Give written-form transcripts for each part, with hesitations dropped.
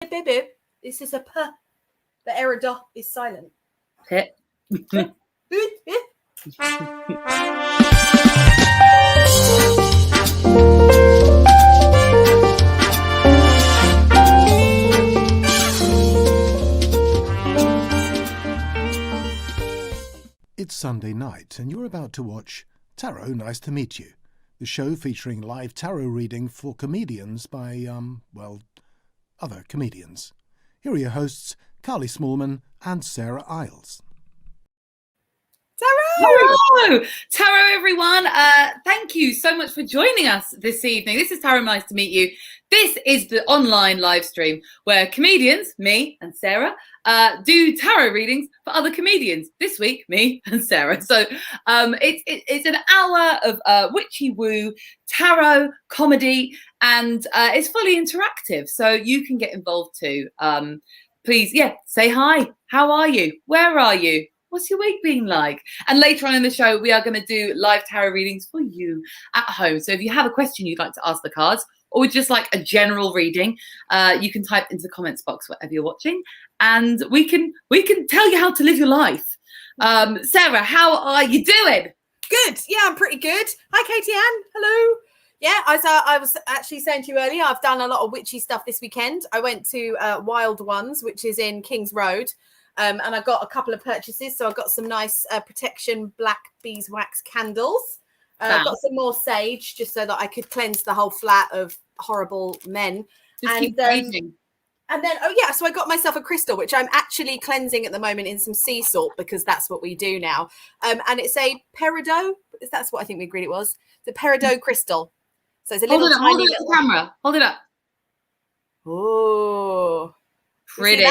bib. This is a p. The error dot is silent. Hit. It's Sunday night and you're about to watch Tarot Nice to Meet You, the show featuring live tarot reading for comedians by, other comedians. Here are your hosts, Carly Smallman and Sarah Isles. Hello, Tarot, everyone. Thank you so much for joining us this evening. This is Tarot Nice to Meet You. This is the online live stream where comedians, me and Sarah, do tarot readings for other comedians. This week, me and Sarah. So it's an hour of witchy woo, tarot, comedy, and it's fully interactive. So you can get involved too. Please, say hi. How are you? Where are you? What's your week been like? And later on in the show, we are going to do live tarot readings for you at home. So if you have a question you'd like to ask the cards, or just like a general reading, you can type into the comments box whatever you're watching, and we can tell you how to live your life. Sarah, how are you doing? Good. Yeah, I'm pretty good. Hi, Katie Ann. Hello. Yeah, I was actually saying to you earlier, I've done a lot of witchy stuff this weekend. I went to Wild Ones, which is in King's Road. And I got a couple of purchases. So I got some nice protection black beeswax candles. I got some more sage just so that I could cleanse the whole flat of horrible men. Keep raging. And then, so I got myself a crystal, which I'm actually cleansing at the moment in some sea salt because that's what we do now. And it's a peridot. That's what I think we agreed it was. The peridot crystal. So it's a little tiny hold it up, camera. Hold it up. Oh, pretty.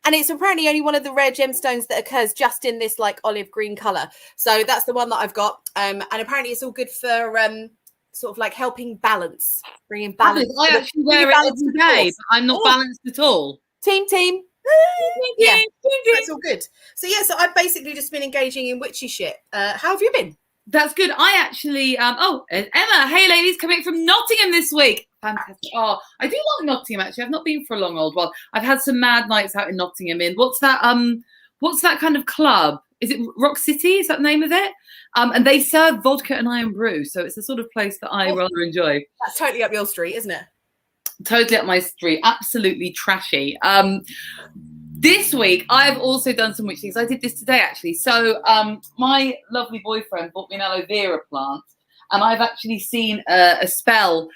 And it's apparently only one of the rare gemstones that occurs just in this like olive green color. So that's the one that I've got. And apparently it's all good for sort of like helping balance, bringing balance. I actually wear it every day, but I'm not balanced at all. Team. Yeah, that's all good. So so I've basically just been engaging in witchy shit. How have you been? That's good. I actually, Emma, hey ladies, coming from Nottingham this week. Fantastic. Oh, I do like Nottingham actually. I've not been for a long old while. I've had some mad nights out in Nottingham. What's that kind of club? Is it Rock City? Is that the name of it? And they serve vodka and iron brew. So it's the sort of place that I rather enjoy. That's totally up your street, isn't it? Totally up my street. Absolutely trashy. This week, I've also done some witch things. I did this today, actually. So my lovely boyfriend bought me an aloe vera plant. And I've actually seen a spell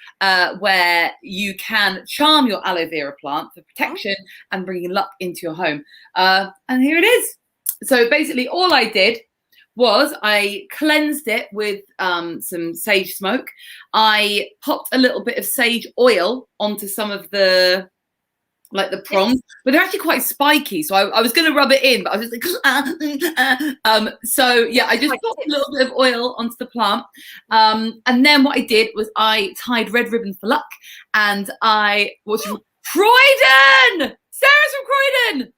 where you can charm your aloe vera plant for protection and bringing luck into your home. And here it is. So basically, all I did was I cleansed it with some sage smoke. I popped a little bit of sage oil onto some of the prongs, but they're actually quite spiky. So I was going to rub it in, but I was just like, I just popped a little bit of oil onto the plant. And then what I did was I tied red ribbon for luck, and Croydon! Sarah's from Croydon!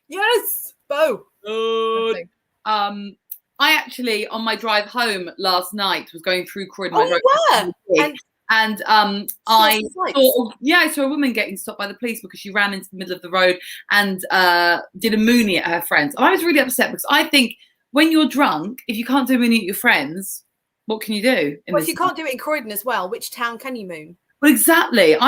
Yes! Bo! Good. I actually, on my drive home last night, was going through Croydon. Oh, you were? And I saw a woman getting stopped by the police because she ran into the middle of the road and did a moonie at her friends. And I was really upset because I think when you're drunk, if you can't do a moonie at your friends, what can you do? Well, if you can't do it in Croydon as well, which town can you moon? Well, exactly. As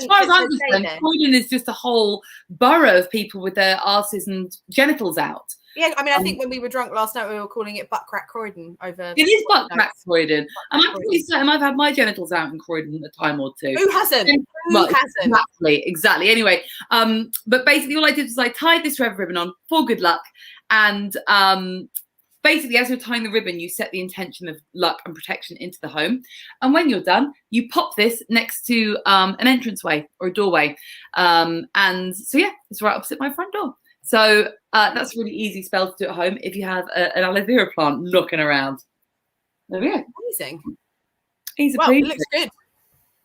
far as I'm concerned, Croydon is just a whole borough of people with their arses and genitals out. Yeah, I mean, I think when we were drunk last night, we were calling it butt crack Croydon over. It is butt crack Croydon. And I'm pretty certain I've had my genitals out in Croydon a time or two. Who hasn't? Who hasn't? Exactly. Anyway, but basically all I did was I tied this red ribbon on for good luck. And basically, as you're tying the ribbon, you set the intention of luck and protection into the home. And when you're done, you pop this next to an entranceway or a doorway. And so, it's right opposite my front door. So that's a really easy spell to do at home if you have an aloe vera plant looking around. There we go. Amazing. Easy it looks good.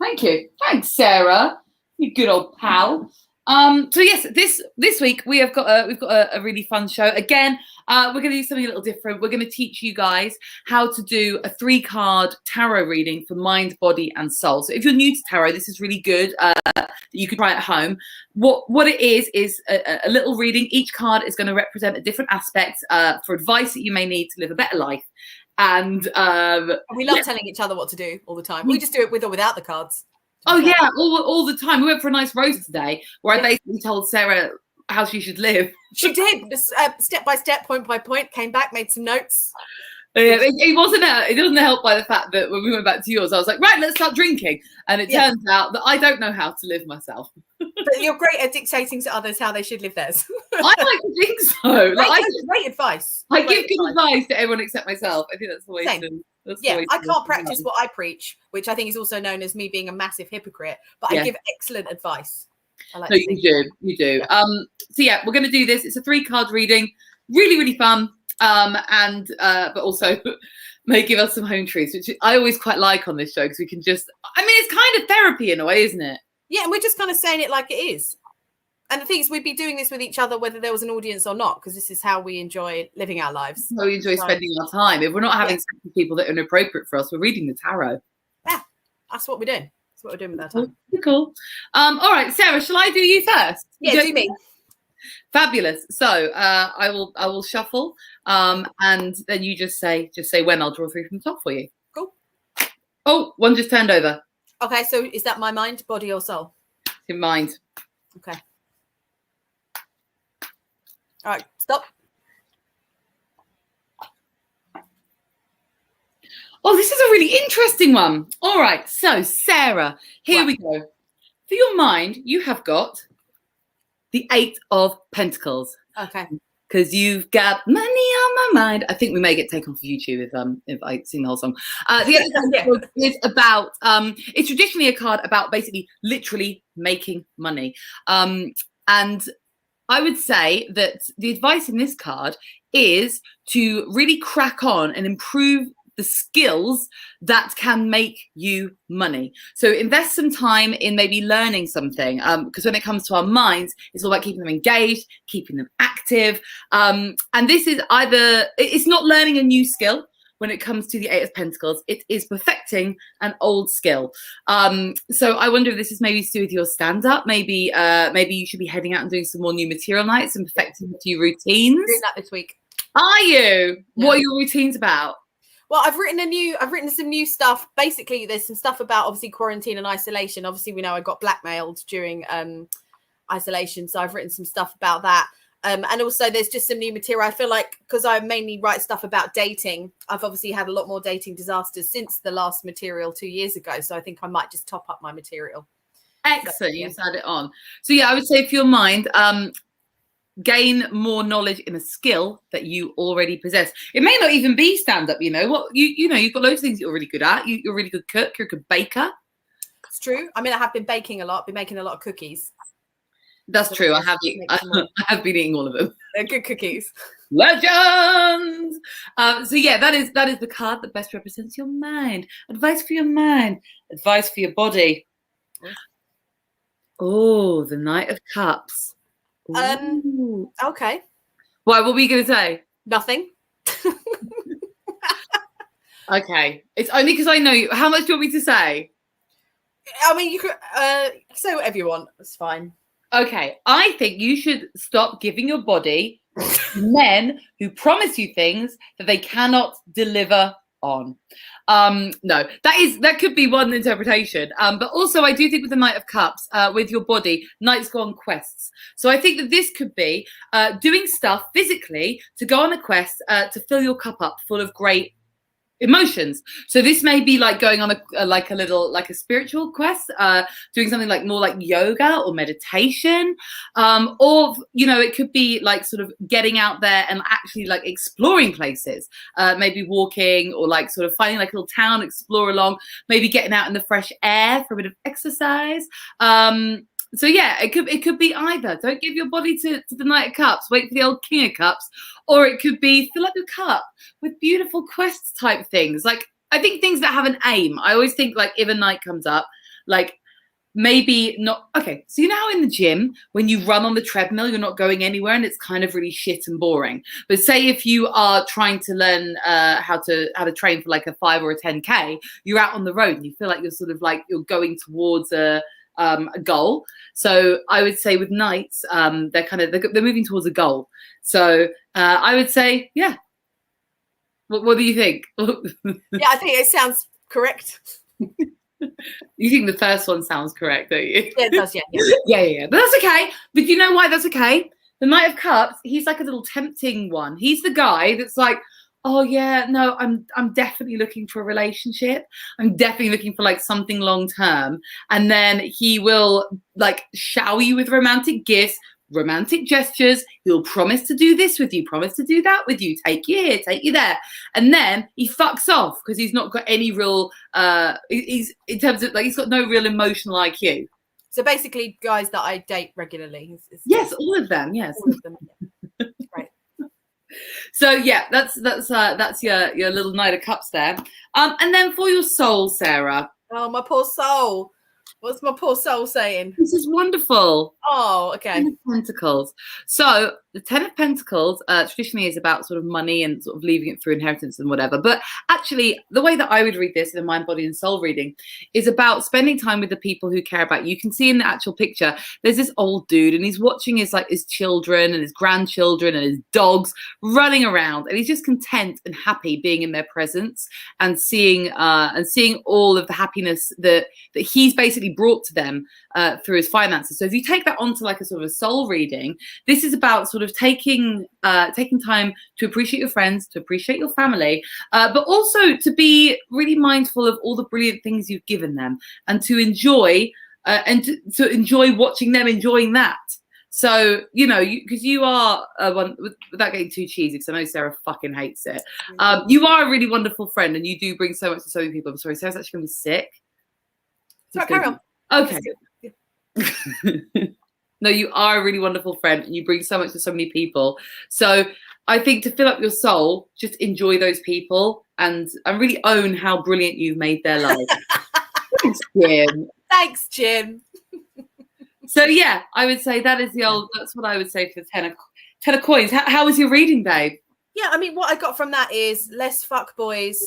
Thank you. Thanks, Sarah. You good old pal. So yes, this week we've got a really fun show. Again, we're going to do something a little different. We're going to teach you guys how to do a 3-card tarot reading for mind, body, and soul. So if you're new to tarot, this is really good. That you can try at home. What it is a little reading. Each card is going to represent a different aspect for advice that you may need to live a better life. And we love telling each other what to do all the time. We just do it with or without the cards. Oh yeah, all the time. We went for a nice roast today where I basically told Sarah how she should live. She did, step by step, point by point, came back, made some notes. Yeah, it wasn't helped by the fact that when we went back to yours, I was like, right, let's start drinking. And it turns out that I don't know how to live myself. But you're great at dictating to others how they should live theirs. I like to think so. Great advice. I give good advice to everyone except myself. I think that's the way to. I can't practice what I preach, which I think is also known as me being a massive hypocrite, but I give excellent advice. No, you do. So yeah, we're going to do this. It's a 3-card reading, really, really fun. But also may give us some home truths, which I always quite like on this show because we can just, it's kind of therapy in a way, isn't it? Yeah, and we're just kind of saying it like it is. And the thing is, we'd be doing this with each other whether there was an audience or not, because this is how we enjoy living our lives. So we enjoy spending our time. If we're not having sex with people that are inappropriate for us, we're reading the tarot. Yeah, that's what we're doing. That's what we're doing with our time. Cool. All right, Sarah, shall I do you first? Yeah, do me. Fabulous. So I will shuffle, and then you just say when. I'll draw 3 from the top for you. Cool. Oh, one just turned over. Okay, so is that my mind, body, or soul? In mind. Okay. All right, stop. Oh, this is a really interesting one. All right, so Sarah, here we go. For your mind, you have got the 8 of Pentacles. Okay. Because you've got money on my mind. I think we may get taken off YouTube if I sing the whole song. The other is about, it's traditionally a card about basically literally making money. And I would say that the advice in this card is to really crack on and improve the skills that can make you money. So invest some time in maybe learning something, because when it comes to our minds, it's all about keeping them engaged, keeping them active. And this is it's not learning a new skill. When it comes to the 8 of Pentacles, it is perfecting an old skill. So I wonder if this is maybe to do with your stand-up. Maybe you should be heading out and doing some more new material nights and perfecting a few routines. I'm doing that this week. Are you? Yeah. What are your routines about? Well, I've written some new stuff. Basically, there's some stuff about obviously quarantine and isolation. Obviously, we know I got blackmailed during isolation, so I've written some stuff about that. And also there's just some new material. I feel like because I mainly write stuff about dating, I've obviously had a lot more dating disasters since the last material 2 years ago. So I think I might just top up my material. Excellent. You've added it on. So yeah, I would say for your mind, gain more knowledge in a skill that you already possess. It may not even be stand-up, you know. You've got loads of things you're really good at. You're a really good cook, you're a good baker. It's true. I mean, I have been baking a lot, been making a lot of cookies. That's true. I have been eating all of them. They're good cookies. Legends. So yeah, that is the card that best represents your mind. Advice for your mind. Advice for your body. Oh, the Knight of Cups. Ooh. Okay. Why? What were you going to say? Nothing. Okay. It's only because I know you. How much do you want me to say? I mean, you could say whatever you want. It's fine. Okay, I think you should stop giving your body men who promise you things that they cannot deliver on. No, that could be one interpretation. But also I do think with the Knight of Cups, with your body, knights go on quests. So I think that this could be doing stuff physically to go on a quest to fill your cup up full of great emotions. So this may be like going on a spiritual quest, doing something like more like yoga or meditation, or it could be like sort of getting out there and actually like exploring places, maybe walking or like sort of finding like a little town, explore along, maybe getting out in the fresh air for a bit of exercise. So yeah, it could be either. Don't give your body to the Knight of Cups. Wait for the old King of Cups. Or it could be fill up your cup with beautiful quests type things. Like I think things that have an aim. I always think like if a knight comes up, like maybe not. Okay, so you know how in the gym when you run on the treadmill you're not going anywhere and it's kind of really shit and boring, but say if you are trying to learn how to train for like a 5 or a 10k, you're out on the road and you feel like you're sort of like you're going towards a goal. So I would say with knights, they're moving towards a goal. So I would say, yeah. What do you think? Yeah, I think it sounds correct. You think the first one sounds correct, don't you? Yeah, it does. Yeah. Yeah. But that's okay. But you know why that's okay? The Knight of Cups, he's like a little tempting one. He's the guy that's like, oh yeah, no, I'm definitely looking for a relationship. I'm definitely looking for like something long term. And then he will like shower you with romantic gifts, romantic gestures. He'll promise to do this with you, promise to do that with you, take you here, take you there. And then he fucks off because he's not got any real he's in terms of like he's got no real emotional IQ. So basically guys that I date regularly. Yes, all of them, yes. All of them. Yeah. Right. So yeah, that's your little Knight of Cups there. And then for your soul, Sarah. Oh, my poor soul. What's my poor soul saying? This is wonderful. Oh, okay. 10 of Pentacles. So the 10 of Pentacles traditionally is about sort of money and sort of leaving it through inheritance and whatever. But actually, the way that I would read this in a mind, body, and soul reading is about spending time with the people who care about you. You can see in the actual picture, there's this old dude and he's watching his children and his grandchildren and his dogs running around, and he's just content and happy being in their presence and seeing all of the happiness that he's basically brought to them through his finances. So if you take that onto like a sort of a soul reading, this is about sort of taking time to appreciate your friends, to appreciate your family, but also to be really mindful of all the brilliant things you've given them and to enjoy to enjoy watching them enjoying that. So, you know, because you are one, without getting too cheesy, because I know Sarah fucking hates it. You are a really wonderful friend and you do bring so much to so many people. I'm sorry, Sarah's actually going to be sick. Sorry, carry on. Okay. No, you are a really wonderful friend and you bring so much to so many people. So I think to fill up your soul, just enjoy those people and really own how brilliant you've made their life. Thanks, Jim. Thanks, Jim. So yeah, I would say that's what I would say for the 10 of coins. How was your reading, babe? Yeah, I mean, what I got from that is less fuckboys,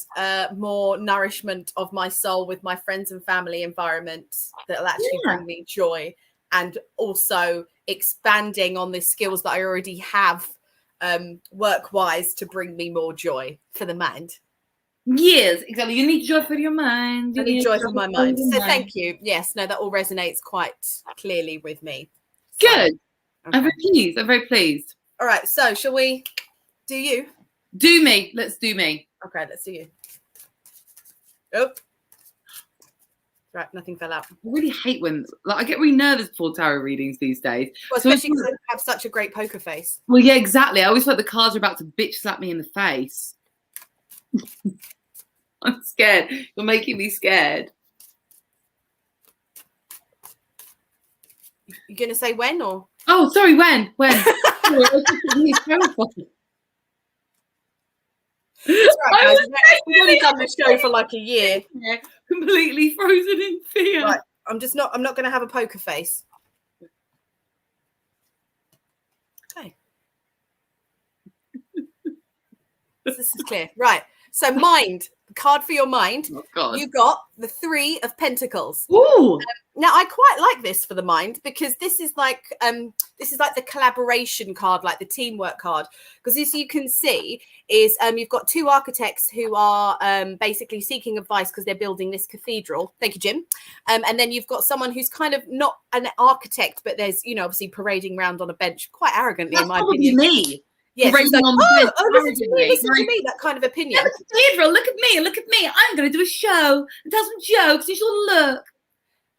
more nourishment of my soul with my friends and family environment that'll actually bring me joy, and also expanding on the skills that I already have work-wise to bring me more joy for the mind. Yes, exactly. You need joy for your mind. I need joy for my mind. So thank you. Yes, no, that all resonates quite clearly with me. So, good. Okay. I'm very pleased. All right, so shall we do you? Do me. Let's do me. Okay, let's do you. Oh. Right, nothing fell out. I really hate when I get really nervous before tarot readings these days. Well, especially because I have such a great poker face. Well, yeah, exactly. I always feel like the cards are about to bitch slap me in the face. I'm scared. You're making me scared. You're going to say when or? Oh, sorry, when? Sorry, Right, we've only done this show for like a year. Yeah, completely frozen in fear. Right, I'm not going to have a poker face. Okay. This is clear. Right. So mind, the card for your mind. Oh, God. You got the 3 of Pentacles. Ooh. Now I quite like this for the mind because this is like the collaboration card, like the teamwork card. Because as you can see, is you've got 2 architects who are basically seeking advice because they're building this cathedral. Thank you, Jim. And then you've got someone who's kind of not an architect, but there's obviously parading around on a bench quite arrogantly. That's in my opinion. Me. Yes, like, listen to me, that kind of opinion. Yeah, cathedral, look at me. I'm going to do a show and tell some jokes. You should look.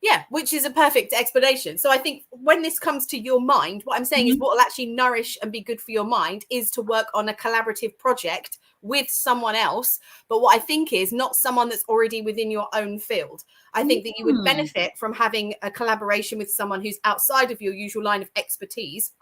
Yeah, which is a perfect explanation. So I think when this comes to your mind, what I'm saying is what will actually nourish and be good for your mind is to work on a collaborative project with someone else. But what I think is not someone that's already within your own field. I think that you would benefit from having a collaboration with someone who's outside of your usual line of expertise.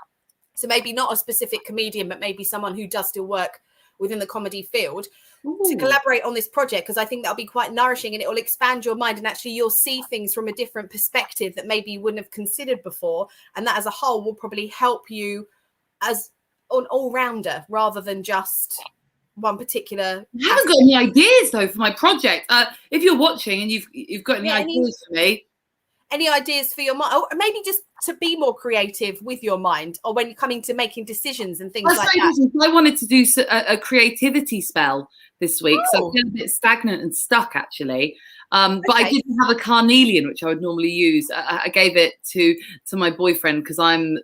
So maybe not a specific comedian, but maybe someone who does still work within the comedy field Ooh. to collaborate on this project, because I think that'll be quite nourishing and it will expand your mind, and actually you'll see things from a different perspective that maybe you wouldn't have considered before, and that as a whole will probably help you as an all-rounder rather than just one particular. I haven't got any ideas though for my project. If you're watching and you've got any ideas for me. Any ideas for your mind, or maybe just to be more creative with your mind, or when you're coming to making decisions and things like that. I wanted to do a creativity spell this week, so I feel a bit stagnant and stuck actually. But I didn't have a carnelian, which I would normally use. I gave it to my boyfriend because I'm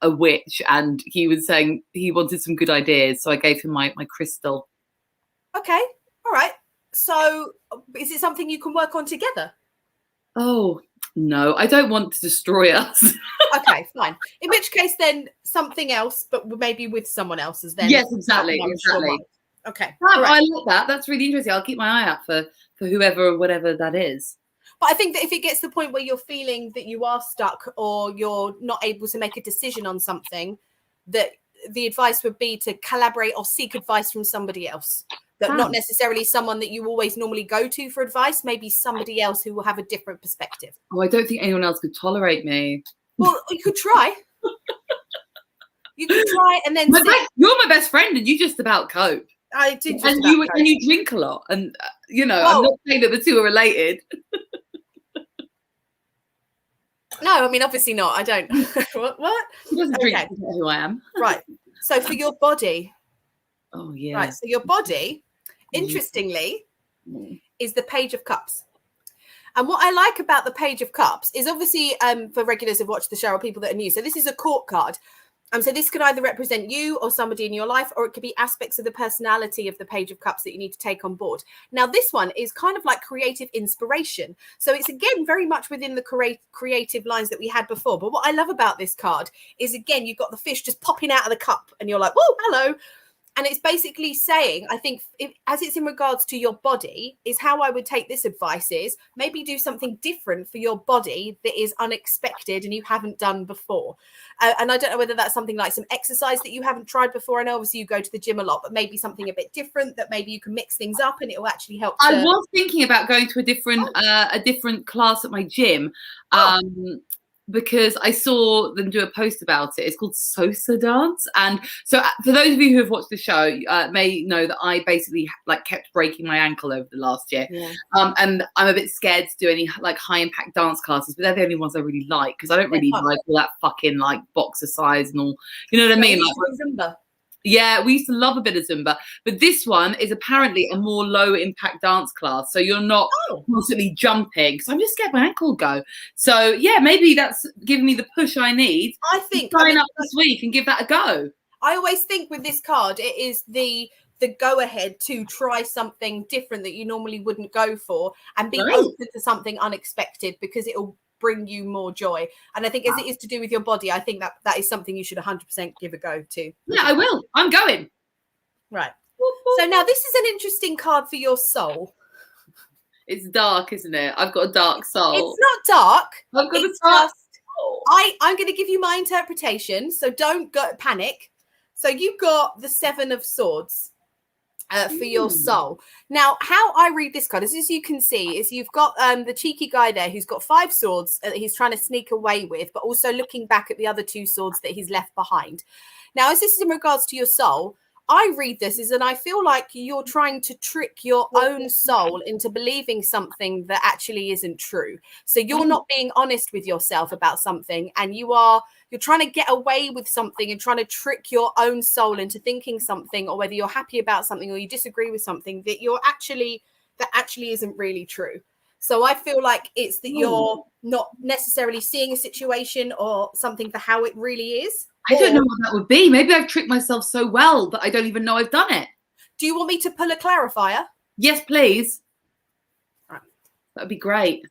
a witch, and he was saying he wanted some good ideas, so I gave him my crystal. Okay, all right. So, is it something you can work on together? Oh. No, I don't want to destroy us. Okay, fine. In which case, then something else, but maybe with someone else's. Then yes, exactly. Okay, I like that. That's really interesting. I'll keep my eye out for whoever or whatever that is. But I think that if it gets to the point where you're feeling that you are stuck or you're not able to make a decision on something, that the advice would be to collaborate or seek advice from somebody else. That not necessarily someone that you always normally go to for advice, maybe somebody else who will have a different perspective. Oh, I don't think anyone else could tolerate me. Well, you could try. You could try and then you're my best friend and you just about cope. I did just and you drink a lot. And, I'm not saying that the two are related. No, I mean, obviously not. I don't. What? He doesn't drink who I am. Right. So for your body. Oh, yeah. Right. So your body, interestingly, is the Page of Cups. And what I like about the Page of Cups is obviously for regulars who've watched the show or people that are new. So this is a court card. So this could either represent you or somebody in your life, or it could be aspects of the personality of the Page of Cups that you need to take on board. Now, this one is kind of like creative inspiration. So it's, again, very much within the creative lines that we had before. But what I love about this card is, again, you've got the fish just popping out of the cup and you're like, whoa, hello. And it's basically saying, I think, as it's in regards to your body, is how I would take this advice is maybe do something different for your body that is unexpected and you haven't done before. And I don't know whether that's something like some exercise that you haven't tried before. I know obviously you go to the gym a lot, but maybe something a bit different that maybe you can mix things up and it will actually help. I was thinking about going to a different class at my gym. Because I saw them do a post about it. It's called Sosa Dance. And so for those of you who have watched the show, may know that I basically kept breaking my ankle over the last year. Yeah. And I'm a bit scared to do any high impact dance classes, but they're the only ones I really like because I don't really like all that fucking boxer size and all. You know what I mean? Zumba. Yeah, we used to love a bit of Zumba, but this one is apparently a more low impact dance class. So you're not constantly jumping because I'm just scared my ankle will go. So yeah, maybe that's giving me the push I need. I think sign up this week and give that a go. I always think with this card, it is the go ahead to try something different that you normally wouldn't go for and be open to something unexpected because it'll bring you more joy. And I think as it is to do with your body, I think that is something you should 100% give a go to. Yeah, I will. I'm going. Right. So now this is an interesting card for your soul. It's dark, isn't it? I've got a dark soul. It's not dark. I've got a dark soul. I'm going to give you my interpretation, so don't panic. So you've got the Seven of Swords. For your soul. Now, how I read this card, as you can see, is you've got the cheeky guy there who's got 5 swords that he's trying to sneak away with, but also looking back at the other 2 swords that he's left behind. Now, as this is in regards to your soul, I read this and I feel like you're trying to trick your own soul into believing something that actually isn't true. So you're not being honest with yourself about something, and you're trying to get away with something and trying to trick your own soul into thinking something, or whether you're happy about something or you disagree with something that actually isn't really true. So I feel like it's that you're not necessarily seeing a situation or something for how it really is. I don't know what that would be. Maybe I've tricked myself so well that I don't even know I've done it. Do you want me to pull a clarifier? Yes, please. Right. That'd be great.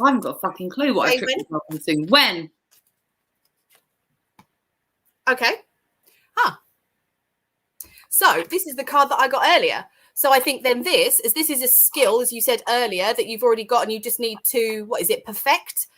I haven't got a fucking clue what I tricked myself into. When? Okay. So this is the card that I got earlier. So I think then this is a skill, as you said earlier, that you've already got, and you just need to, perfect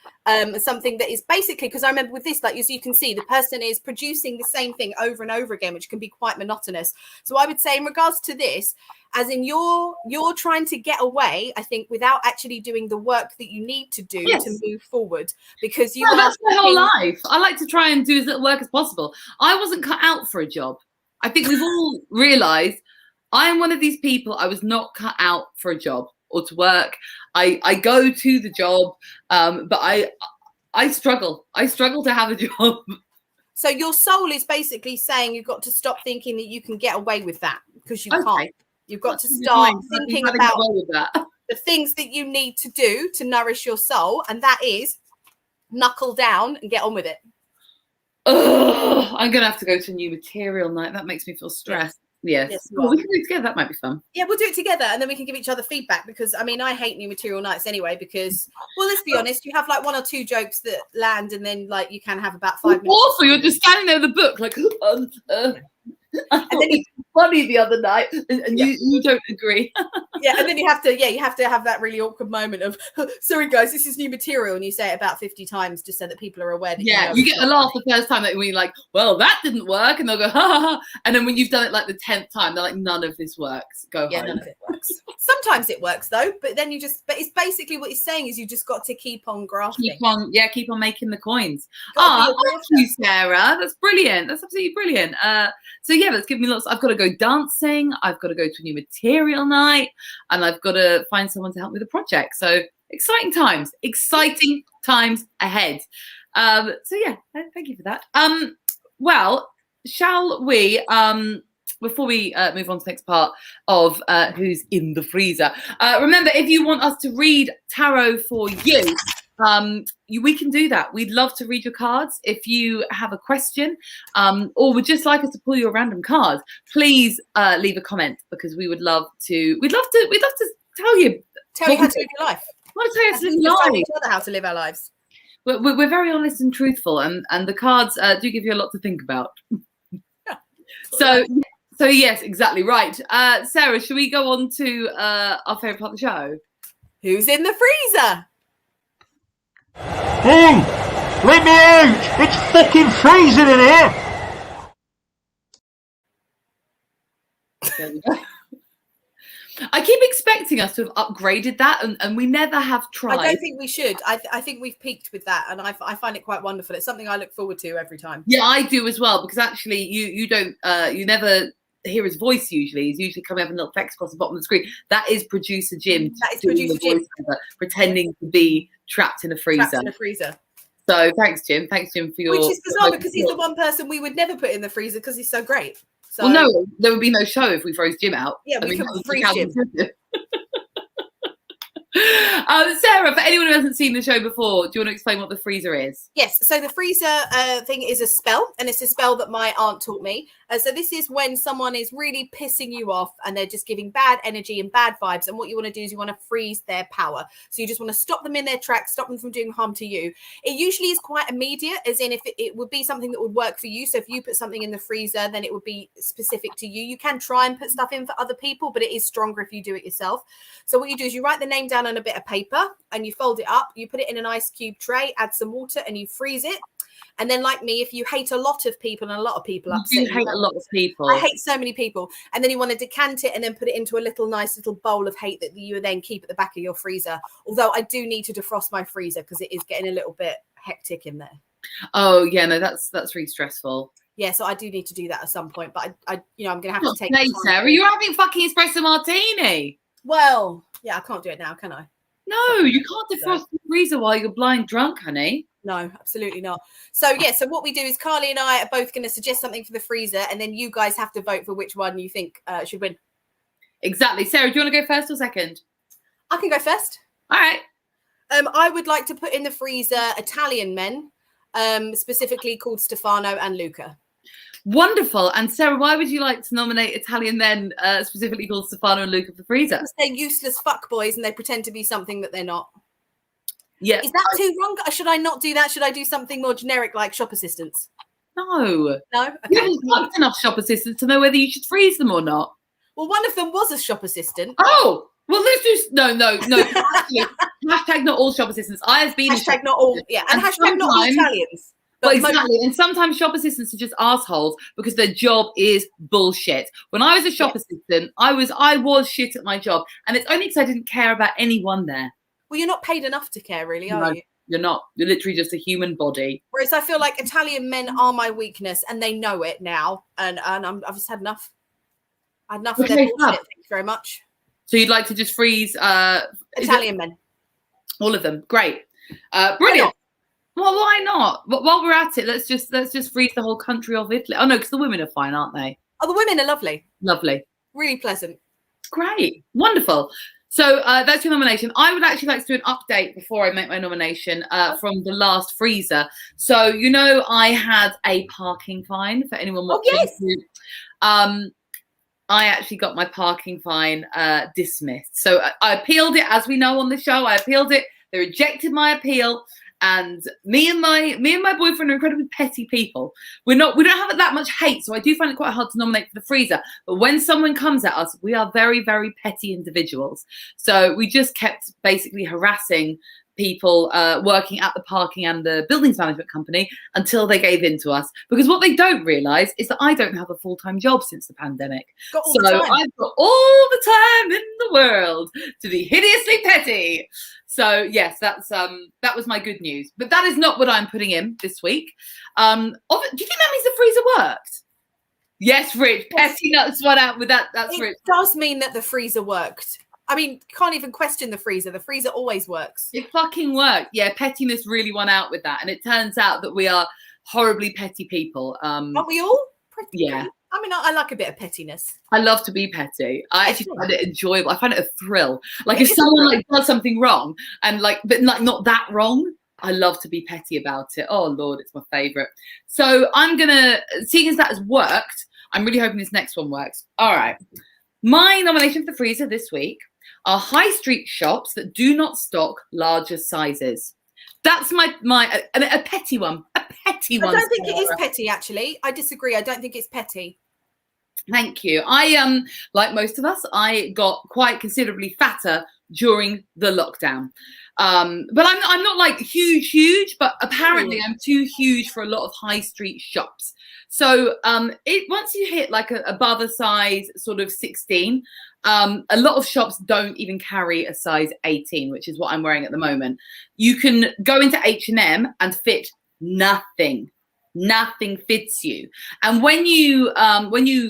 something that is basically, because I remember with this, like as you can see, the person is producing the same thing over and over again, which can be quite monotonous. So I would say in regards to this, as in you're trying to get away, I think, without actually doing the work that you need to do to move forward, because that's my whole life. I like to try and do as little work as possible. I wasn't cut out for a job. I think we've all realized I am one of these people. I was not cut out for a job or to work. I go to the job, but I struggle. I struggle to have a job. So your soul is basically saying you've got to stop thinking that you can get away with that, because you can't. You've got to start thinking about the things that you need to do to nourish your soul, and that is knuckle down and get on with it. Oh, I'm going to have to go to a new material night. That makes me feel stressed. Yes. Well, we can do it together. That might be fun. Yeah, we'll do it together, and then we can give each other feedback, because I mean, I hate new material nights anyway, because, well, let's be honest, you have like 1 or 2 jokes that land, and then like you can have about 5 minutes. Also, you're just standing there with the book like, and then you funny the other night, and you don't agree. And then you have to have that really awkward moment of, sorry guys, this is new material, and you say it about 50 times just so that people are aware that you get a laugh the first time, that when you're like, well, that didn't work, and they'll go ha ha ha, and then when you've done it like the 10th time, they're like, none of this works, go home. None of it works. Sometimes it works though, but then but it's basically what he's saying is you just got to keep on grafting, keep on making the coins. Thank you, Sarah, that's brilliant, that's absolutely brilliant. So that's given me lots. I've got to go dancing, I've got to go to a new material night, and I've got to find someone to help me with the project. So exciting times ahead. Thank you for that. Well, shall we before we move on to the next part of Who's in the Freezer, remember, if you want us to read tarot for you, we can do that. We'd love to read your cards. If you have a question, or would just like us to pull you a random card, please leave a comment, because we'd love to tell you how to live your life. I want to tell you how to live your life. Each other how to live our lives. We're very honest and truthful, and the cards do give you a lot to think about. So yes, exactly right. Sarah, should we go on to our favourite part of the show? Who's in the freezer? Hey! Let me out! It's fucking freezing in here! There we go. I keep expecting us to have upgraded that, and we never have tried. I don't think we should. I think we've peaked with that, and I find it quite wonderful. It's something I look forward to every time. Yeah, I do as well, because actually you never hear his voice usually. He's usually coming up in little text across the bottom of the screen. That is producer Jim. That is producer Jim. Pretending to be trapped in a freezer. So thanks, Jim. Thanks, Jim, for your... Which is bizarre, because he's the one person we would never put in the freezer, because he's so great. So... Well, no, there would be no show if we froze Jim out. Yeah, we couldn't freeze Jim. Sarah, for anyone who hasn't seen the show before, do you want to explain what the freezer is? Yes, so the freezer thing is a spell, and it's a spell that my aunt taught me. So this is when someone is really pissing you off and they're just giving bad energy and bad vibes, and what you want to do is you want to freeze their power. So you just want to stop them in their tracks, stop them from doing harm to you. It usually is quite immediate, as in if it would be something that would work for you. So if you put something in the freezer, then it would be specific to you. You can try and put stuff in for other people, but it is stronger if you do it yourself. So what you do is you write the name down on a bit of paper, and you fold it up, you put it in an ice cube tray, add some water, and you freeze it. And then, like me, if you hate a lot of people, and a lot of people upset you, hate a lot of people. I hate so many people. And then you want to decant it and then put it into a nice little bowl of hate that you then keep at the back of your freezer. Although I do need to defrost my freezer, because it is getting a little bit hectic in there. Oh yeah, no, that's really stressful. Yeah, so I do need to do that at some point. But I'm going to have to take. Hey, Sarah, you're having fucking espresso martini. Well, yeah, I can't do it now, can I? No, you can't defrost the freezer while you're blind drunk, honey. No, absolutely not. So so what we do is Carly and I are both going to suggest something for the freezer, and then you guys have to vote for which one you think should win. Exactly. Sarah, do you want to go first or second? I can go first. All right. I would like to put in the freezer Italian men, specifically called Stefano and Luca. Wonderful. And Sarah, why would you like to nominate Italian men, specifically called Stefano and Luca, for freezer? Because they're useless fuckboys and they pretend to be something that they're not. Yeah. Is that too wrong? Should I not do that? Should I do something more generic like shop assistants? No. No? Okay. You haven't worked enough shop assistants to know whether you should freeze them or not. Well, one of them was a shop assistant. Oh, well, let's do no. Actually, hashtag not all shop assistants. I have been Hashtag not all, yeah, and hashtag not all Italians. Well, exactly. And sometimes shop assistants are just assholes because their job is bullshit. When I was a shop assistant, I was shit at my job, and it's only because I didn't care about anyone there. Well, you're not paid enough to care, really, are you? You're not. You're literally just a human body. Whereas I feel like Italian men are my weakness, and they know it now. And I've just had enough. I had enough of their bullshit. Thank you very much. So you'd like to just freeze Italian men? All of them. Great. Brilliant. Well, why not? While we're at it, let's just freeze the whole country of Italy. Oh no, because the women are fine, aren't they? Oh, the women are lovely. Lovely. Really pleasant. Great. Wonderful. So that's your nomination. I would actually like to do an update before I make my nomination from the last freezer. So, you know, I had a parking fine for anyone watching. Oh, yes. I actually got my parking fine dismissed. So I appealed it, as we know on the show. I appealed it. They rejected my appeal. And me and my boyfriend are incredibly petty people. We don't have that much hate, so I do find it quite hard to nominate for the freezer. But when someone comes at us, we are very, very petty individuals. So we just kept basically harassing people working at the parking and the buildings management company until they gave in to us. Because what they don't realise is that I don't have a full-time job since the pandemic. So I've got all the time in the world to be hideously petty. So yes, that was my good news. But that is not what I'm putting in this week. Do you think that means the freezer worked? Yes, Rich. Petty nuts one out with that. That's Rich. It does mean that the freezer worked. I mean, can't even question the freezer. The freezer always works. It fucking worked. Yeah, pettiness really won out with that. And it turns out that we are horribly petty people. Aren't we all? Yeah. I mean, I like a bit of pettiness. I love to be petty. I actually find it enjoyable. I find it a thrill. Like if someone does something wrong and but not that wrong, I love to be petty about it. Oh Lord, it's my favorite. So I'm gonna, seeing as that has worked, I'm really hoping this next one works. All right. My nomination for the freezer this week are high street shops that do not stock larger sizes. That's my a petty one. A petty one. I don't think it is petty, actually. I disagree. I don't think it's petty. Thank you. I like most of us, I got quite considerably fatter during the lockdown. But I'm not like huge, but apparently I'm too huge for a lot of high street shops. So once you hit like above a size sort of 16, a lot of shops don't even carry a size 18, which is what I'm wearing at the moment. You can go into H&M and fit nothing. Nothing fits you. And when you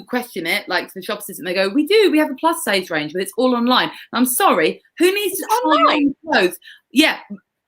question it, like the shop assistant, they go, we have a plus size range, but it's all online. I'm sorry, who needs to try on clothes? Yeah,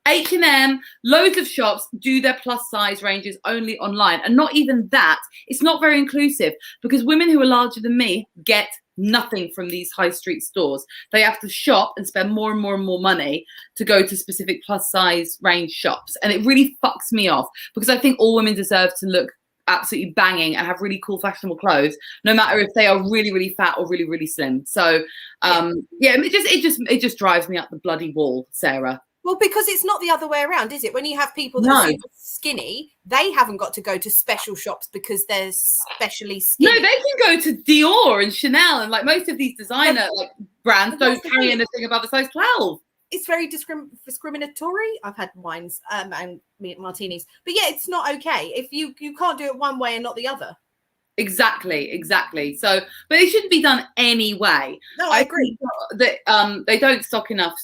H&M, loads of shops do their plus size ranges only online, and not even that. It's not very inclusive because women who are larger than me get nothing from these high street stores. They have to shop and spend more and more and more money to go to specific plus size range shops, and it really fucks me off because I think all women deserve to look absolutely banging and have really cool fashionable clothes, no matter if they are really, really fat or really, really slim. So it just drives me up the bloody wall, Sarah. Well, because it's not the other way around, is it? When you have people that are super skinny, they haven't got to go to special shops because they're specially skinny. No, they can go to Dior and Chanel, and like most of these designer brands don't carry anything above a size 12. It's very discriminatory. I've had wines and martinis, but yeah, it's not okay if you can't do it one way and not the other. Exactly. So, but it shouldn't be done anyway. No, I agree that they don't stock enough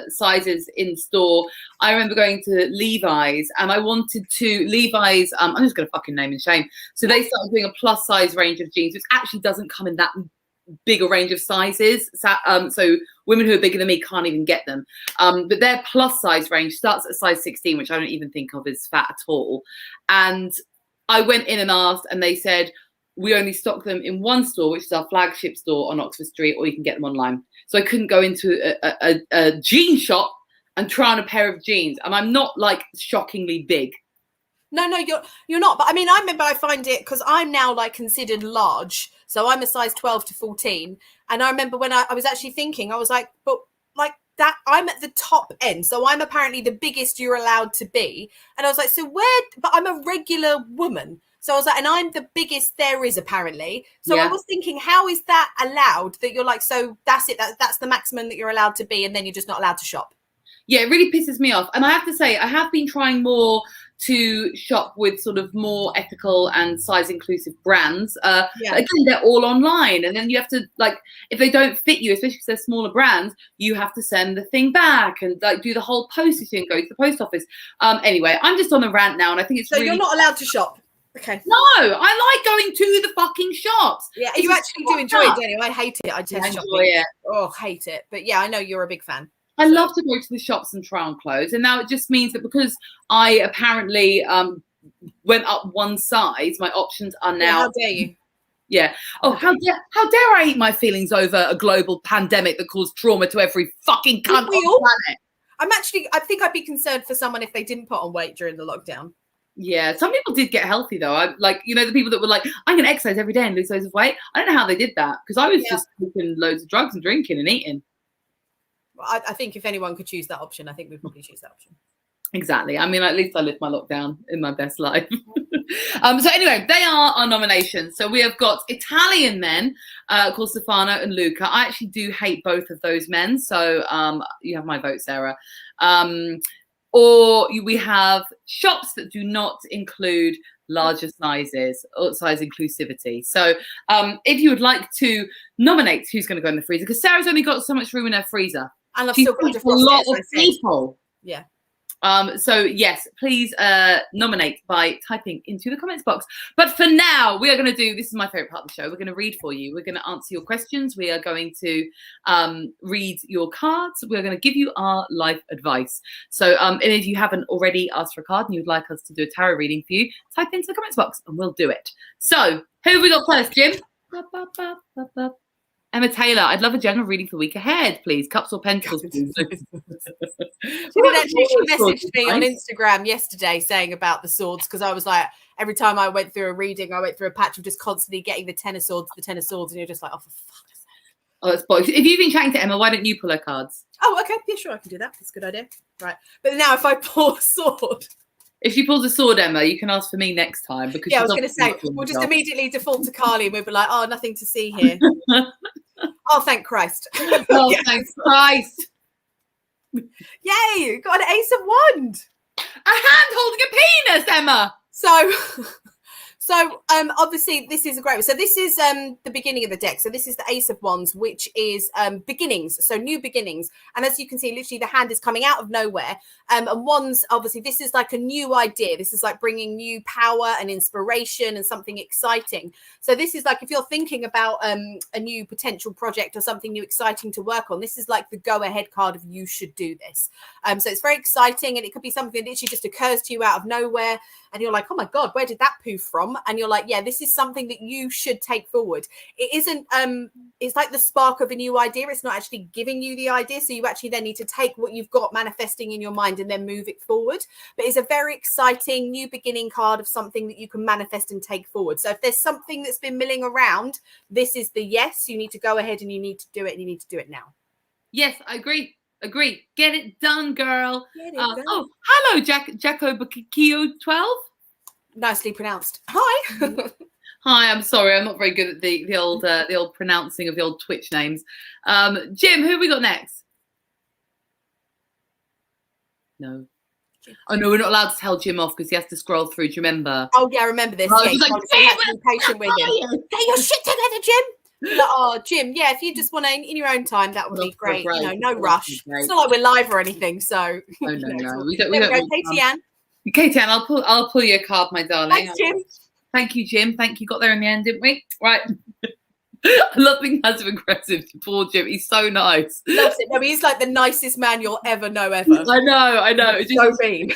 sizes in store. I remember going to Levi's and I wanted to Levi's. I'm just going to fucking name and shame. So they started doing a plus size range of jeans, which actually doesn't come in that big a range of sizes. So women who are bigger than me can't even get them. But their plus size range starts at size 16, which I don't even think of as fat at all. And I went in and asked, and they said, we only stock them in one store, which is our flagship store on Oxford Street, or you can get them online. So I couldn't go into a jean shop and try on a pair of jeans. And I'm not like shockingly big. No, you're not. But I mean, I remember I find it because I'm now like considered large. So I'm a size 12 to 14. And I remember when I was actually thinking, I was like, but like that, I'm at the top end. So I'm apparently the biggest you're allowed to be. And I was like, but I'm a regular woman. So I was like, and I'm the biggest there is apparently. So Yeah. I was thinking, how is that allowed? That you're like, so that's it. That's the maximum that you're allowed to be, and then you're just not allowed to shop. Yeah, it really pisses me off. And I have to say, I have been trying more to shop with sort of more ethical and size inclusive brands. But again, they're all online. And then you have to, like, if they don't fit you, especially because they're smaller brands, you have to send the thing back and like do the whole postage thing, go to the post office. Anyway, I'm just on a rant now, and I think it's so really... you're not allowed to shop. Okay. No, I like going to the fucking shops. Yeah, you actually do enjoy it, don't you? I hate it. I test shopping. It. Oh, hate it. But yeah, I know you're a big fan. I love to go to the shops and try on clothes. And now it just means that because I apparently went up one size, my options are now... how dare you? Yeah. Oh, how dare I eat my feelings over a global pandemic that caused trauma to every fucking cunt on the planet? I think I'd be concerned for someone if they didn't put on weight during the lockdown. Yeah, some people did get healthy though. I like, you know, the people that were like, I'm gonna exercise every day and lose loads of weight. I don't know how they did that because I was just taking loads of drugs and drinking and eating. Well, I think if anyone could choose that option, I think we'd probably choose that option. Exactly. I mean, at least I lived my lockdown in my best life. So anyway, they are our nominations. So we have got Italian men called Stefano and Luca. I actually do hate both of those men. So you have my vote, Sarah. Or we have shops that do not include larger sizes or size inclusivity. So if you would like to nominate who's going to go in the freezer, because Sarah's only got so much room in her freezer. And I've still got a lot of people. Yeah. So yes, please nominate by typing into the comments box. But for now, we are going to do, this is my favorite part of the show. We're going to read for you. We're going to answer your questions. We are going to read your cards. We're going to give you our life advice. So and if you haven't already asked for a card and you'd like us to do a tarot reading for you, type into the comments box and we'll do it. So who have we got first, Jim? Emma Taylor, I'd love a general reading for the week ahead, please. Cups or pentacles, please. She messaged me on Instagram yesterday saying about the swords because I was like, every time I went through a reading, I went through a patch of just constantly getting the Ten of Swords, and you're just like, oh, for fuck's sake. Oh, that's boy. If you've been chatting to Emma, why don't you pull her cards? Oh, okay. Yeah, sure, I can do that. That's a good idea. Right. But now if I pull a sword... If she pulls a sword, Emma, you can ask for me next time. Because I was going to say, we'll just immediately default to Carly and we'll be like, oh, nothing to see here. Oh, thank Christ. Oh, thank Christ. Yay, got an Ace of Wands. A hand holding a penis, Emma. So obviously this is a great one. So this is the beginning of the deck. So this is the Ace of Wands, which is beginnings, so new beginnings. And as you can see, literally the hand is coming out of nowhere. And Wands, obviously, this is like a new idea. This is like bringing new power and inspiration and something exciting. So this is like if you're thinking about a new potential project or something new exciting to work on, this is like the go-ahead card of you should do this. So it's very exciting, and it could be something that literally just occurs to you out of nowhere. And you're like, oh my God, where did that poof from? And you're like, yeah, this is something that you should take forward. It isn't, it's like the spark of a new idea. It's not actually giving you the idea. So you actually then need to take what you've got manifesting in your mind and then move it forward. But it's a very exciting new beginning card of something that you can manifest and take forward. So if there's something that's been milling around, this is the yes. You need to go ahead and you need to do it, and you need to do it now. Yes, I agree. Get it done, girl. Done. Oh, hello, Jacko Bakio 12. Nicely pronounced. Hi. Hi, I'm sorry, I'm not very good at the old pronouncing of the old Twitch names. Jim, who have we got next? No. Oh no, we're not allowed to tell Jim off because he has to scroll through. Do you remember? Oh yeah, I remember this. Oh, yeah, like, so you have to be patient with him. Get your shit together, Jim. Like, oh, Jim, yeah, if you just want to in your own time, that would be great. You know, no rush. It's not like we're live or anything, so. Oh, no. We don't. Katie Ann. Katie Ann, I'll pull your card, my darling. Thanks, Jim. Thank you, Jim. Thank you. Got there in the end, didn't we? Right. I love being passive aggressive to poor Jim. He's so nice. Loves it. No, he's like the nicest man you'll ever know, ever. I know. It's so mean.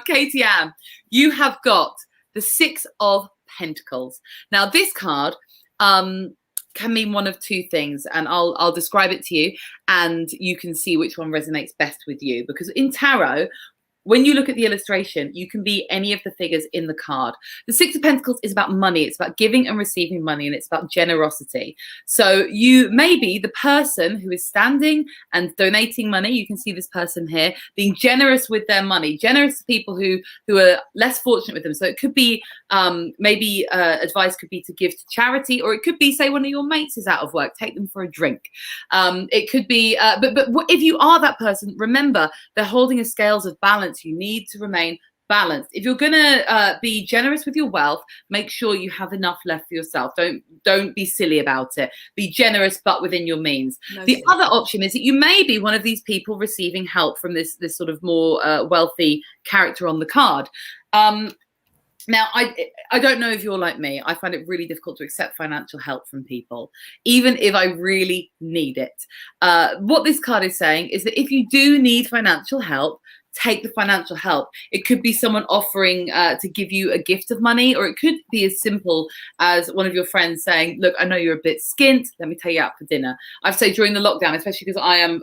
Katie Ann, you have got the Six of Pentacles. Now, this card can mean one of two things, and I'll describe it to you, and you can see which one resonates best with you. Because in tarot, when you look at the illustration, you can be any of the figures in the card. The Six of Pentacles is about money. It's about giving and receiving money, and it's about generosity. So you may be the person who is standing and donating money. You can see this person here being generous with their money, generous to people who are less fortunate with them. So it could be maybe advice could be to give to charity, or it could be, say, one of your mates is out of work, take them for a drink. It could be, but if you are that person, remember they're holding a scales of balance. You need to remain balanced. If you're going to be generous with your wealth, make sure you have enough left for yourself. Don't be silly about it. Be generous, but within your means. The other option is that you may be one of these people receiving help from this sort of more wealthy character on the card. Now, I don't know if you're like me. I find it really difficult to accept financial help from people, even if I really need it. What this card is saying is that if you do need financial help, take the financial help. It could be someone offering to give you a gift of money, or it could be as simple as one of your friends saying, look, I know you're a bit skint, let me take you out for dinner. I've said during the lockdown, especially because I'm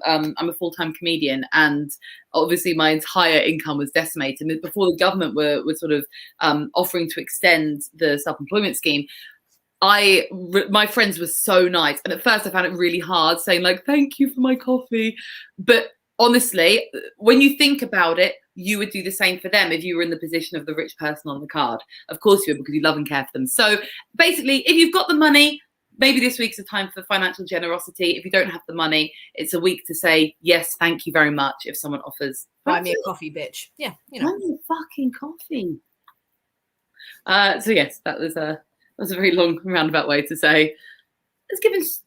a full-time comedian, and obviously my entire income was decimated before the government were sort of offering to extend the self-employment scheme. My friends were so nice, and at first I found it really hard saying like, thank you for my coffee, but honestly, when you think about it, you would do the same for them if you were in the position of the rich person on the card. Of course you would, because you love and care for them. So basically, if you've got the money, maybe this week's a time for financial generosity. If you don't have the money, it's a week to say, yes, thank you very much if someone offers. Buy me a coffee, bitch. Yeah, you know. Buy me a fucking coffee. So yes, that was a very long roundabout way to say, let's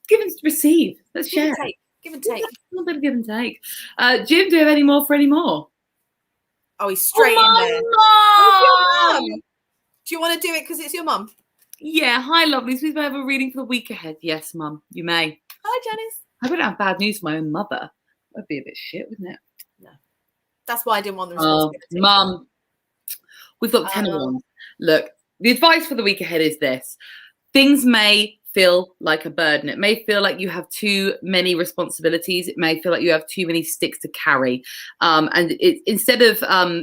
give and receive. Let's share. Give and take. A little bit of give and take. Jim, do you have any more for any more? Oh, he's straight in there. Oh, your mum. Do you want to do it because it's your mum? Yeah. Hi, lovelies. Please may I have a reading for the week ahead? Yes, mum. You may. Hi, Janice. I wouldn't have bad news for my own mother. That'd be a bit shit, wouldn't it? No. That's why I didn't want the responsibility. Mum. We've got 10 of wands. Look, the advice for the week ahead is this. Things may feel like a burden. It may feel like you have too many responsibilities. It may feel like you have too many sticks to carry. And instead of,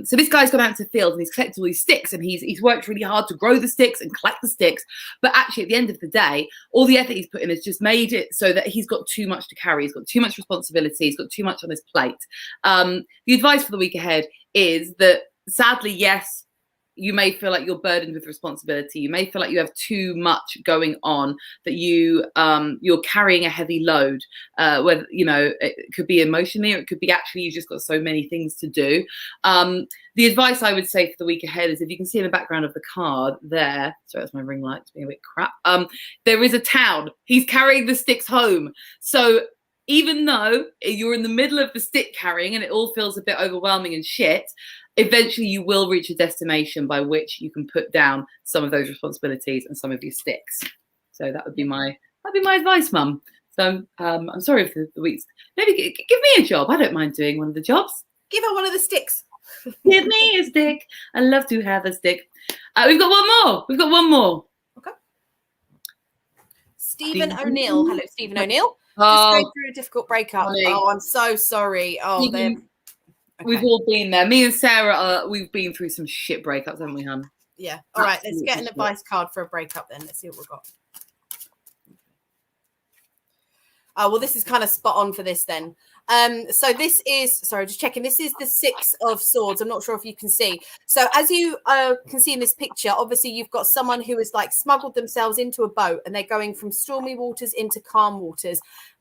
so this guy's gone out into the field and he's collected all these sticks, and he's worked really hard to grow the sticks and collect the sticks. But actually at the end of the day, all the effort he's put in has just made it so that he's got too much to carry. He's got too much responsibility. He's got too much on his plate. The advice for the week ahead is that, sadly, yes, you may feel like you're burdened with responsibility. You may feel like you have too much going on, that you're carrying a heavy load, whether, you know, it could be emotionally, or it could be actually you've just got so many things to do. The advice I would say for the week ahead is, if you can see in the background of the card there, sorry, that's my ring light, it's being a bit crap. There is a town. He's carrying the sticks home. So even though you're in the middle of the stick carrying and it all feels a bit overwhelming and shit, eventually you will reach a destination by which you can put down some of those responsibilities and some of your sticks. So that would be my advice, Mum. So I'm sorry for the weeks. Maybe give me a job. I don't mind doing one of the jobs. Give her one of the sticks. Give me a stick. I love to have a stick. We've got one more. Okay. Stephen O'Neill. Hello, Stephen O'Neill. Just going through a difficult breakup. Honey. Oh, I'm so sorry. Oh, okay. We've all been there. Me and Sarah, we've been through some shit breakups, haven't we, hon? Yeah. All right. Let's get an advice card for a breakup then. Let's see what we've got. Oh, well, this is kind of spot on for this then. So this is, sorry, just checking. This is the Six of Swords. I'm not sure if you can see. So as you can see in this picture, obviously you've got someone who has like smuggled themselves into a boat and they're going from stormy waters into calm waters.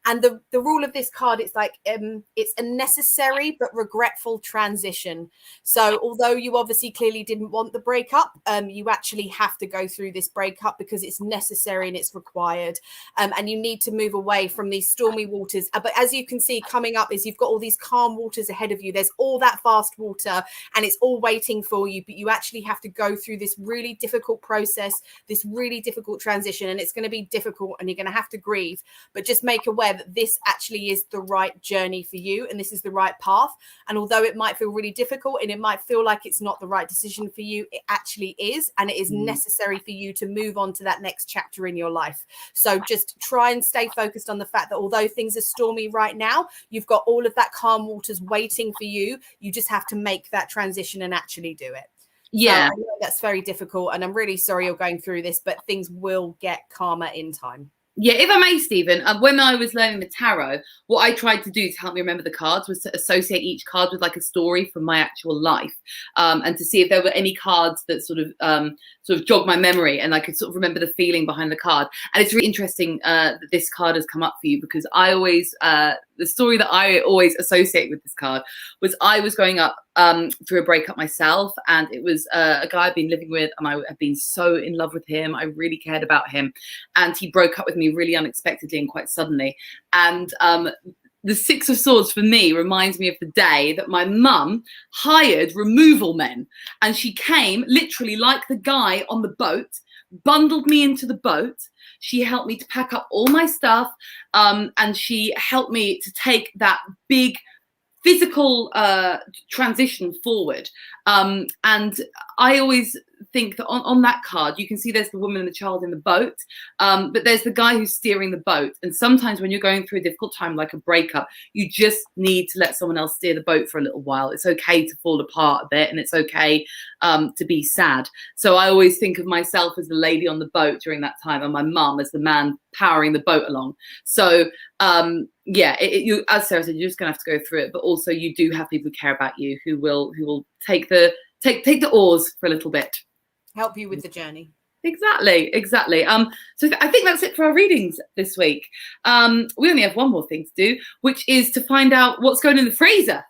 And the rule of this card, it's like it's a necessary but regretful transition. So although you obviously clearly didn't want the breakup, you actually have to go through this breakup because it's necessary and it's required. And you need to move away from these stormy waters. But as you can see coming up is you've got all these calm waters ahead of you. There's all that fast water and it's all waiting for you. But you actually have to go through this really difficult process, this really difficult transition. And it's going to be difficult and you're going to have to grieve. But just make aware that this actually is the right journey for you and this is the right path. And although it might feel really difficult and it might feel like it's not the right decision for you, it actually is, and it is necessary for you to move on to that next chapter in your life. So just try and stay focused on the fact that although things are stormy right now, you've got all of that calm waters waiting for you. You just have to make that transition and actually do it. Yeah, so I know that's very difficult, and I'm really sorry you're going through this, but things will get calmer in time. Yeah, if I may, Stephen, when I was learning the tarot, what I tried to do to help me remember the cards was to associate each card with like a story from my actual life, and to see if there were any cards that sort of jogged my memory and I could sort of remember the feeling behind the card. And it's really interesting that this card has come up for you, because I always, the story that I always associate with this card was I was growing up through a breakup myself, and it was a guy I'd been living with, and I had been so in love with him. I really cared about him, and he broke up with me really unexpectedly and quite suddenly. And the Six of Swords for me reminds me of the day that my mum hired removal men, and she came literally like the guy on the boat, bundled me into the boat. She helped me to pack up all my stuff, and she helped me to take that big physical transition forward. And I always think that on that card, you can see there's the woman and the child in the boat, but there's the guy who's steering the boat. And sometimes when you're going through a difficult time, like a breakup, you just need to let someone else steer the boat for a little while. It's okay to fall apart a bit, and it's okay to be sad. So I always think of myself as the lady on the boat during that time, and my mum as the man powering the boat along. So yeah, you, as Sarah said, you're just gonna have to go through it, but also you do have people who care about you, who will take the oars for a little bit, help you with the journey. Exactly. So I think that's it for our readings this week. We only have one more thing to do, which is to find out what's going in the freezer.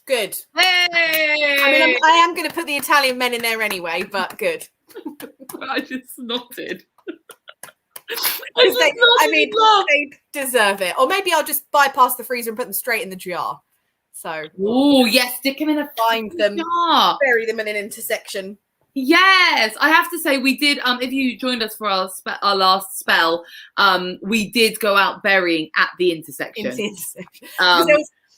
Good. Hey! I mean, I am going to put the Italian men in there anyway, but good. I just snotted. They deserve it. Or maybe I'll just bypass the freezer and put them straight in the jar. So, oh yes, stick them in a find them, jar. bury them in an intersection. Yes, I have to say we did. If you joined us for our last spell, we did go out burying at the intersection.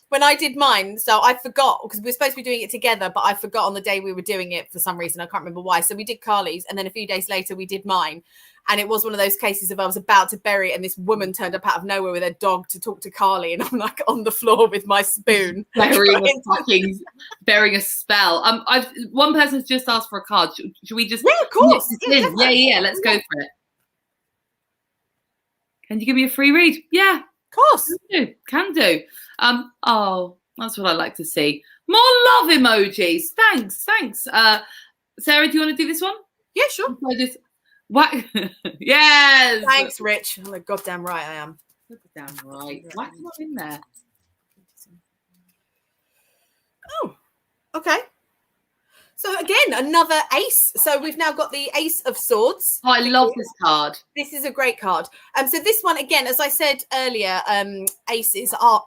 When I did mine, so I forgot, because we were supposed to be doing it together, but I forgot on the day we were doing it for some reason. I can't remember why. So we did Carly's, and then a few days later we did mine. And it was one of those cases of I was about to bury it, and this woman turned up out of nowhere with her dog to talk to Carly, and I'm like on the floor with my spoon. Burying a spell. One person's just asked for a card. Should we just? Yeah, of course. Yeah. Let's go for it. Can you give me a free read? Yeah, of course. Can do. Oh, that's what I like to see. More love emojis. Thanks. Sarah, do you want to do this one? Yeah, sure. What? Yes. Thanks, Rich. Oh, goddamn right I am. Goddamn right. Why not in there? Oh, okay. So again, another ace. So we've now got the Ace of Swords. Oh, I love this card. This is a great card. So this one, again, as I said earlier, aces are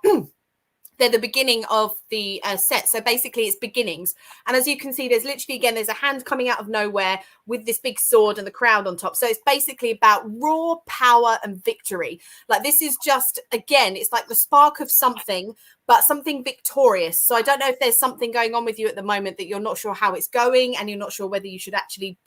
they're the beginning of the set. So basically it's beginnings. And as you can see, there's literally, again, there's a hand coming out of nowhere with this big sword and the crowd on top. So it's basically about raw power and victory. Like this is just, again, it's like the spark of something, but something victorious. So I don't know if there's something going on with you at the moment that you're not sure how it's going, and you're not sure whether you should actually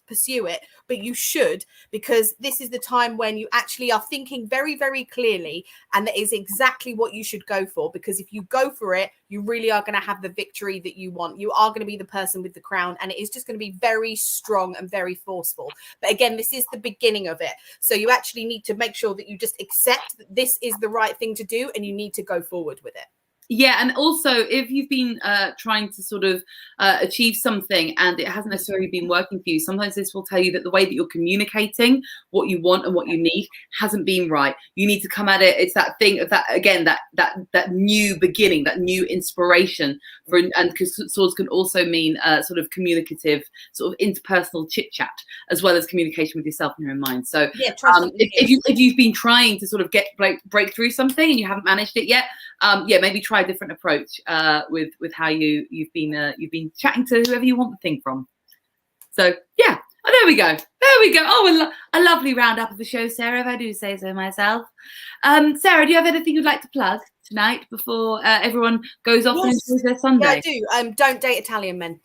pursue it, but you should, because this is the time when you actually are thinking very, very clearly, and that is exactly what you should go for. Because if you go for it, you really are going to have the victory that you want. You are going to be the person with the crown, and it is just going to be very strong and very forceful. But again, this is the beginning of it. So you actually need to make sure that you just accept that this is the right thing to do, and you need to go forward with it. Yeah, and also if you've been trying to sort of achieve something and it hasn't necessarily been working for you, sometimes this will tell you that the way that you're communicating what you want and what you need hasn't been right. You need to come at it. It's that thing of that, again, that new beginning, that new inspiration for, and because swords can also mean sort of communicative, sort of interpersonal chit chat, as well as communication with yourself in your own mind. So yeah, if you've been trying to sort of break through something and you haven't managed it yet, yeah, maybe try a different approach with how you've been chatting to whoever you want the thing from. So yeah, Oh, there we go. There we go. Oh, a lovely roundup of the show, Sarah, if I do say so myself. Sarah, do you have anything you'd like to plug tonight before everyone goes off and enjoys their Sunday? Yeah, I do. Don't date Italian men.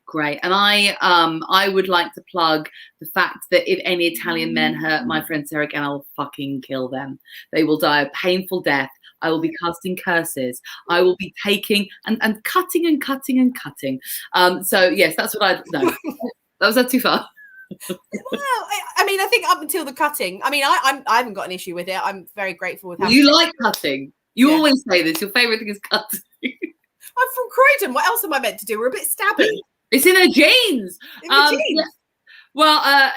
Great. And I would like to plug the fact that if any Italian men hurt my friend Sarah again, I'll fucking kill them. They will die a painful death. I will be casting curses. I will be taking and cutting and cutting and cutting. So yes, that's what I'd no. That was too far. Well, I mean, I think up until the cutting, I mean, I haven't got an issue with it. I'm very grateful with how you like cutting. You always say this. Your favourite thing is cutting. I'm from Croydon. What else am I meant to do? We're a bit stabby. It's in her genes. In my jeans. Yeah. Well,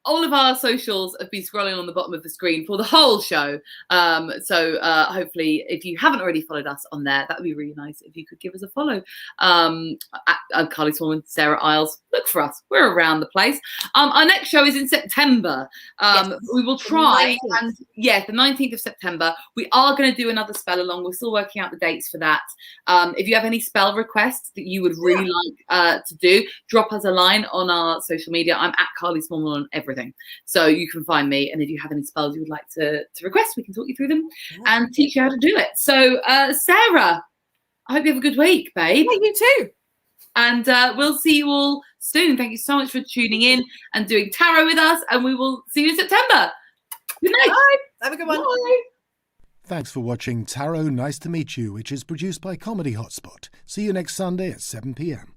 all of our socials have been scrolling on the bottom of the screen for the whole show. So hopefully, if you haven't already followed us on there, that would be really nice if you could give us a follow. At Carly Swan, Sarah Isles. Look for us. We're around the place. Our next show is in September. Yes, we will try. the 19th. And yeah, the 19th of September. We are going to do another spell along. We're still working out the dates for that. If you have any spell requests that you would really like to do, drop us a line on our social media. I'm at Carly Swan on everything. So you can find me, and if you have any spells you would like to request, we can talk you through them and teach you how to do it. So Sarah, I hope you have a good week, babe. Yeah, you too. And we'll see you all soon. Thank you so much for tuning in and doing tarot with us, and we will see you in September. Good night. Bye. Have a good one. Bye. Thanks for watching Tarot Nice to Meet You, which is produced by Comedy Hotspot. See you next Sunday at 7 p.m.